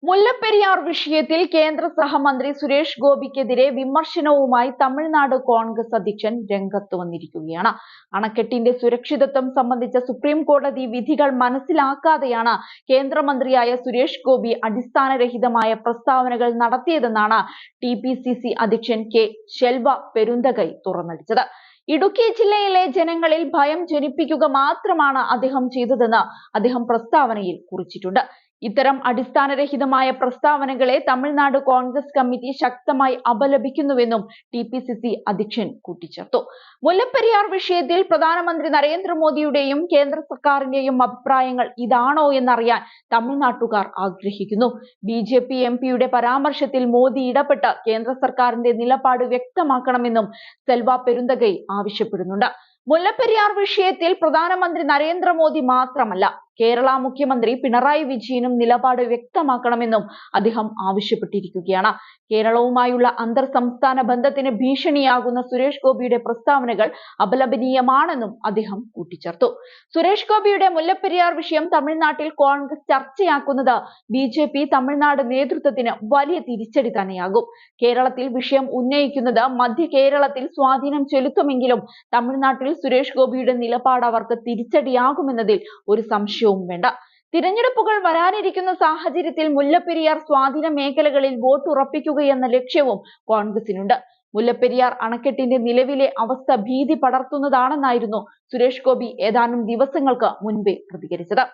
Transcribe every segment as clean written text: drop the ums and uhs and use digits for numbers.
മുല്ലപ്പെരിയാർ വിഷയത്തിൽ കേന്ദ്ര സഹമന്ത്രി സുരേഷ് ഗോപിക്കെതിരെ വിമർശനവുമായി തമിഴ്നാട് കോൺഗ്രസ് അധ്യക്ഷൻ രംഗത്ത് വന്നിരിക്കുകയാണ്. അണക്കെട്ടിന്റെ സുരക്ഷിതത്വം സംബന്ധിച്ച സുപ്രീം കോടതി വിധികൾ മനസ്സിലാക്കാതെയാണ് കേന്ദ്രമന്ത്രിയായ സുരേഷ് ഗോപി അടിസ്ഥാനരഹിതമായ പ്രസ്താവനകൾ നടത്തിയതെന്നാണ് TPCC അധ്യക്ഷൻ കെ ശെൽവ പെരുന്തകൈ തുറന്നടിച്ചത്. ഇടുക്കി ജില്ലയിലെ ജനങ്ങളിൽ ഭയം ജനിപ്പിക്കുക മാത്രമാണ് അദ്ദേഹം ചെയ്തതെന്ന് അദ്ദേഹം പ്രസ്താവനയിൽ കുറിച്ചിട്ടുണ്ട്. ഇത്തരം അടിസ്ഥാനരഹിതമായ പ്രസ്താവനകളെ തമിഴ്നാട് കോൺഗ്രസ് കമ്മിറ്റി ശക്തമായി അപലപിക്കുന്നുവെന്നും TPCC അധ്യക്ഷൻ കൂട്ടിച്ചേർത്തു. മുല്ലപ്പെരിയാർ വിഷയത്തിൽ പ്രധാനമന്ത്രി നരേന്ദ്രമോദിയുടെയും കേന്ദ്ര സർക്കാരിന്റെയും അഭിപ്രായങ്ങൾ ഇതാണോ എന്നറിയാൻ തമിഴ്നാട്ടുകാർ ആഗ്രഹിക്കുന്നു. BJP MPയുടെ പരാമർശത്തിൽ മോദി ഇടപെട്ട് കേന്ദ്ര സർക്കാരിന്റെ നിലപാട് വ്യക്തമാക്കണമെന്നും സെൽവ പെരുന്തകൈ ആവശ്യപ്പെടുന്നുണ്ട്. മുല്ലപ്പെരിയാർ വിഷയത്തിൽ പ്രധാനമന്ത്രി നരേന്ദ്രമോദി മാത്രമല്ല, കേരള മുഖ്യമന്ത്രി പിണറായി വിജയനും നിലപാട് വ്യക്തമാക്കണമെന്നും അദ്ദേഹം ആവശ്യപ്പെട്ടിരിക്കുകയാണ്. കേരളവുമായുള്ള അന്തർ സംസ്ഥാന ബന്ധത്തിന് ഭീഷണിയാകുന്ന സുരേഷ് ഗോപിയുടെ പ്രസ്താവനകൾ അപലപനീയമാണെന്നും അദ്ദേഹം കൂട്ടിച്ചേർത്തു. സുരേഷ് ഗോപിയുടെ മുല്ലപ്പെരിയാർ വിഷയം തമിഴ്നാട്ടിൽ കോൺഗ്രസ് ചർച്ചയാക്കുന്നത് BJP തമിഴ്നാട് നേതൃത്വത്തിന് വലിയ തിരിച്ചടി തന്നെയാകും. കേരളത്തിൽ വിഷയം ഉന്നയിക്കുന്നത് മധ്യ കേരളത്തിൽ സ്വാധീനം ചെലുത്തുമെങ്കിലും തമിഴ്നാട്ടിൽ സുരേഷ് ഗോപിയുടെ നിലപാട് അവർക്ക് തിരിച്ചടിയാകുമെന്നതിൽ ഒരു സംശയവും വേണ്ട. തിരഞ്ഞെടുപ്പുകൾ വരാനിരിക്കുന്ന സാഹചര്യത്തിൽ മുല്ലപ്പെരിയാർ സ്വാധീന മേഖലകളിൽ വോട്ട് ഉറപ്പിക്കുകയെന്ന ലക്ഷ്യവും കോൺഗ്രസിനുണ്ട്. മുല്ലപ്പെരിയാർ അണക്കെട്ടിന്റെ നിലവിലെ അവസ്ഥ ഭീതി പടർത്തുന്നതാണെന്നായിരുന്നു സുരേഷ് ഗോപി ഏതാനും ദിവസങ്ങൾക്ക് മുൻപേ പ്രതികരിച്ചത്.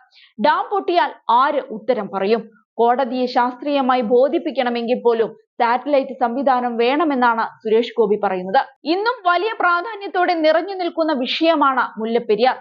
ഡാം പൊട്ടിയാൽ ആര് ഉത്തരം പറയും? കോടതിയെ ശാസ്ത്രീയമായി ബോധിപ്പിക്കണമെങ്കിൽ പോലും സാറ്റലൈറ്റ് സംവിധാനം വേണമെന്നാണ് സുരേഷ് ഗോപി പറയുന്നത്. ഇന്നും വലിയ പ്രാധാന്യത്തോടെ നിറഞ്ഞു നിൽക്കുന്ന വിഷയമാണ് മുല്ലപ്പെരിയാർ.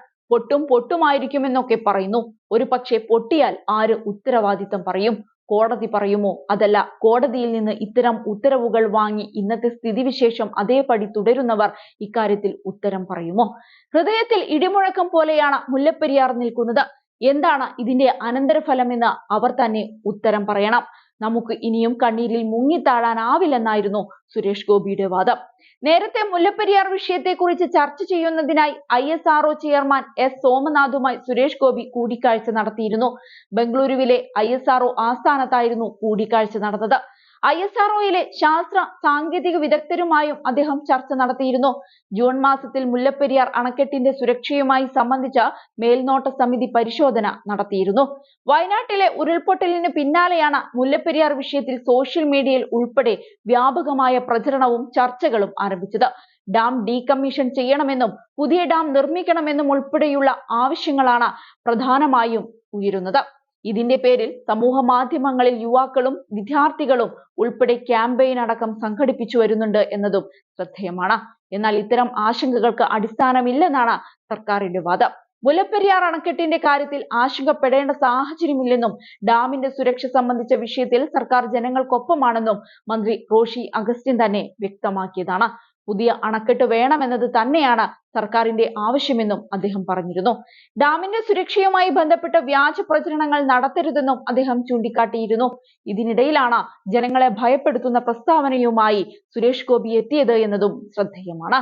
പൊട്ടുമായിരിക്കുമെന്നൊക്കെ പറയുന്നു. ഒരു പക്ഷേ പൊട്ടിയാൽ ആര് ഉത്തരവാദിത്തം പറയും? കോടതി പറയുമോ? അതല്ല, കോടതിയിൽ നിന്ന് ഇത്തരം ഉത്തരവുകൾ വാങ്ങി ഇന്നത്തെ സ്ഥിതിവിശേഷം അതേപടി തുടരുന്നവർ ഇക്കാര്യത്തിൽ ഉത്തരം പറയുമോ? ഹൃദയത്തിൽ ഇടിമുഴക്കം പോലെയാണ് മുല്ലപ്പെരിയാർ നിൽക്കുന്നത്. എന്താണ് ഇതിന്റെ അനന്തരഫലമെന്ന് അവർ തന്നെ ഉത്തരം പറയണം. നമുക്ക് ഇനിയും കണ്ണീരിൽ മുങ്ങിത്താഴാനാവില്ലെന്നായിരുന്നു സുരേഷ് ഗോപിയുടെ വാദം. നേരത്തെ മുല്ലപ്പെരിയാർ വിഷയത്തെക്കുറിച്ച് ചർച്ച ചെയ്യുന്നതിനായി ISRO ചെയർമാൻ S സോമനാഥുമായി സുരേഷ് ഗോപി കൂടിക്കാഴ്ച നടത്തിയിരുന്നു. ബംഗളൂരുവിലെ ISRO ആസ്ഥാനത്തായിരുന്നു കൂടിക്കാഴ്ച നടന്നത്. ISROയിലെ ശാസ്ത്ര സാങ്കേതിക വിദഗ്ധരുമായും അദ്ദേഹം ചർച്ച നടത്തിയിരുന്നു. ജൂൺ മാസത്തിൽ മുല്ലപ്പെരിയാർ അണക്കെട്ടിന്റെ സുരക്ഷയുമായി സംബന്ധിച്ച മേൽനോട്ട സമിതി പരിശോധന നടത്തിയിരുന്നു. വയനാട്ടിലെ ഉരുൾപൊട്ടലിന് പിന്നാലെയാണ് മുല്ലപ്പെരിയാർ വിഷയത്തിൽ സോഷ്യൽ മീഡിയയിൽ ഉൾപ്പെടെ വ്യാപകമായ പ്രചരണവും ചർച്ചകളും ആരംഭിച്ചത്. ഡാം ഡീകമ്മീഷൻ ചെയ്യണമെന്നും പുതിയ ഡാം നിർമ്മിക്കണമെന്നും ഉൾപ്പെടെയുള്ള ആവശ്യങ്ങളാണ് പ്രധാനമായും ഉയരുന്നത്. ഇതിന്റെ പേരിൽ സമൂഹ മാധ്യമങ്ങളിൽ യുവാക്കളും വിദ്യാർത്ഥികളും ഉൾപ്പെടെ ക്യാമ്പയിൻ അടക്കം സംഘടിപ്പിച്ചു വരുന്നുണ്ട് എന്നതും ശ്രദ്ധേയമാണ്. എന്നാൽ ഇത്തരം ആശങ്കകൾക്ക് അടിസ്ഥാനമില്ലെന്നാണ് സർക്കാരിന്റെ വാദം. മുല്ലപ്പെരിയാർ അണക്കെട്ടിന്റെ കാര്യത്തിൽ ആശങ്കപ്പെടേണ്ട സാഹചര്യമില്ലെന്നും ഡാമിന്റെ സുരക്ഷ സംബന്ധിച്ച വിഷയത്തിൽ സർക്കാർ ജനങ്ങൾക്കൊപ്പമാണെന്നും മന്ത്രി റോഷി അഗസ്റ്റിൻ തന്നെ വ്യക്തമാക്കിയതാണ്. പുതിയ അണക്കെട്ട് വേണമെന്നത് തന്നെയാണ് സർക്കാരിന്റെ ആവശ്യമെന്നും അദ്ദേഹം പറഞ്ഞിരുന്നു. ഡാമിന്റെ സുരക്ഷയുമായി ബന്ധപ്പെട്ട വ്യാജ പ്രചരണങ്ങൾ നടത്തരുതെന്നും അദ്ദേഹം ചൂണ്ടിക്കാട്ടിയിരുന്നു. ഇതിനിടയിലാണ് ജനങ്ങളെ ഭയപ്പെടുത്തുന്ന പ്രസ്താവനയുമായി സുരേഷ് ഗോപി എത്തിയത് എന്നതും ശ്രദ്ധേയമാണ്.